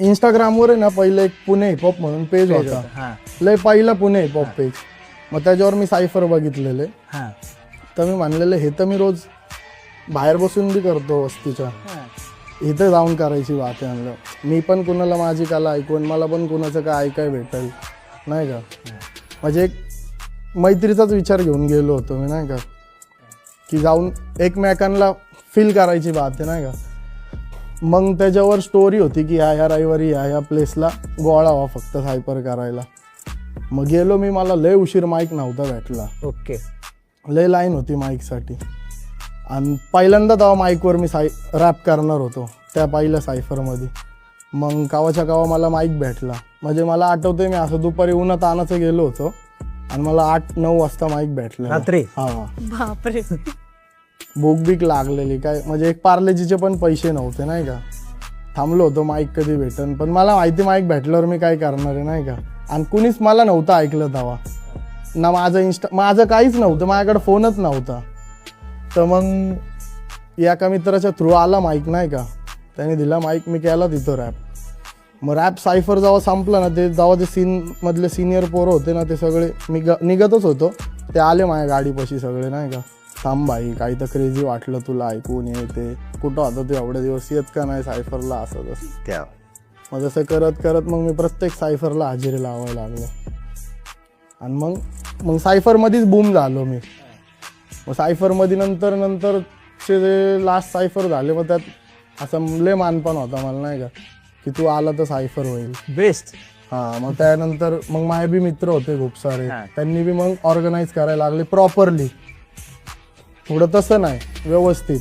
इंस्टाग्रामवर आहे ना पहिले एक पुणे हिपहॉप म्हणून पेज होता, हा लय पहिला पुणे हिपहॉप पेज. मग त्याच्यावर मी सायफर बघितलेले, हा तर मी म्हणलेलं हे तर मी रोज बाहेर बसून बी करतो वस्तीच्या, हा. इथं जाऊन करायची बात आहे. म्हणलं मी पण कुणाला माझी कला ऐकून मला पण कुणाचं काय ऐकाय भेटेल नाही का. म्हणजे एक मैत्रीचाच विचार घेऊन गेलो होतो मी नाही का, की जाऊन एकमेकांना फील करायची बात आहे नाही का. मग त्याच्यावर स्टोरी होती की ह्या रविवारी ह्या प्लेसला गोळा व्हा फक्त सायफर करायला. मग गेलो मी, मला लय उशीर माईक नव्हता भेटला, ओके. लय लाईन होती माईकसाठी. आणि पहिल्यांदा तेव्हा माईकवर मी रॅप करणार होतो त्या पहिल्या सायफरमध्ये. मग कावाच्या कावा मला माईक भेटला. म्हणजे मला आठवतंय मी असं दुपारी उन्हात आणायचं गेलो होतो आणि मला 8-9 वाजता माईक भेटला रात्री. हा. बापरे. भूक बीक लागलेली काय, म्हणजे एक पार्लेजीचे पण पैसे नव्हते नाही का. थांबलो होतो माईक कधी भेटन, पण मला माहिती माईक भेटल्यावर मी काय करणार आहे नाही का. आणि कुणीच मला नव्हतं ऐकलं तेव्हा ना, माझं काहीच नव्हतं, माझ्याकडे फोनच नव्हता. तर मग एका मित्राच्या थ्रू आला माईक नाही का, त्याने दिला माईक, मी केला तिथं रॅप. मग रॅप सायफर जेव्हा संपला ना, ते जेव्हा ते सीनमधले सिनियर पोरं होते ना, ते सगळे मी निघतच होतो, ते आले माझ्या गाडीपाशी सगळे नाही का. थांब भाई, काही तर क्रेझी वाटलं तुला ऐकून, ते कुठं होतं तू एवढे दिवस, येत का नाही सायफरला, असं तसं. मग जसं करत करत मग मी प्रत्येक सायफरला हजेरी लावायला लागलो. आणि मग सायफरमध्येच बूम झालो मी. मग सायफरमध्ये नंतरचे जे लास्ट सायफर झाले, मग त्यात असं लय मानपण होता मला नाही का, की तू आला तर सायफर होईल बेस्ट. हां. मग त्यानंतर मग माझे बी मित्र होते खूप सारे, हा. त्यांनी बी मग ऑर्गनाईज करायला लागले प्रॉपरली. थोडं तसं नाही, व्यवस्थित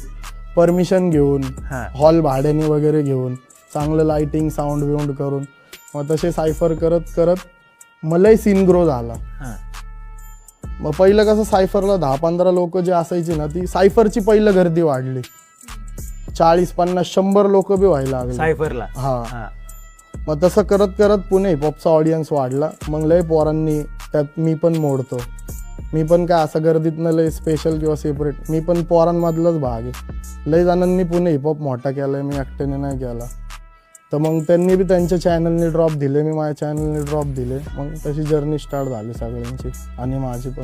परमिशन घेऊन, हा. हॉल भाड्याने वगैरे घेऊन, चांगलं लाईटिंग साऊंड बिऊंड करून, मग तसे सायफर करत करत मलाही सीन ग्रो झाला. हा. मग पहिलं कसं सायफरला 10-15 लोक जे असायची ना, ती सायफरची पहिलं गर्दी वाढली, 40-50-100 लोक बी व्हायला लागले सायफरला. हा. हा. मग तसं करत करत पुणे हिपहॉपचा ऑडियन्स वाढला. मग लय पोरांनी, त्यात मी पण मोडतो, मी पण काय असं गर्दीतनं लय स्पेशल किंवा सेपरेट, मी पण पोरांमधलाच भाग आहे. लय जणांनी पुणे हिपहॉप मोठा केलाय, मी एकट्याने नाही केला. तर मग त्यांनी बी त्यांच्या चॅनलने ड्रॉप दिले, मी माझ्या चॅनलने ड्रॉप दिले. मग तशी जर्नी स्टार्ट झाली सगळ्यांची आणि माझी पण.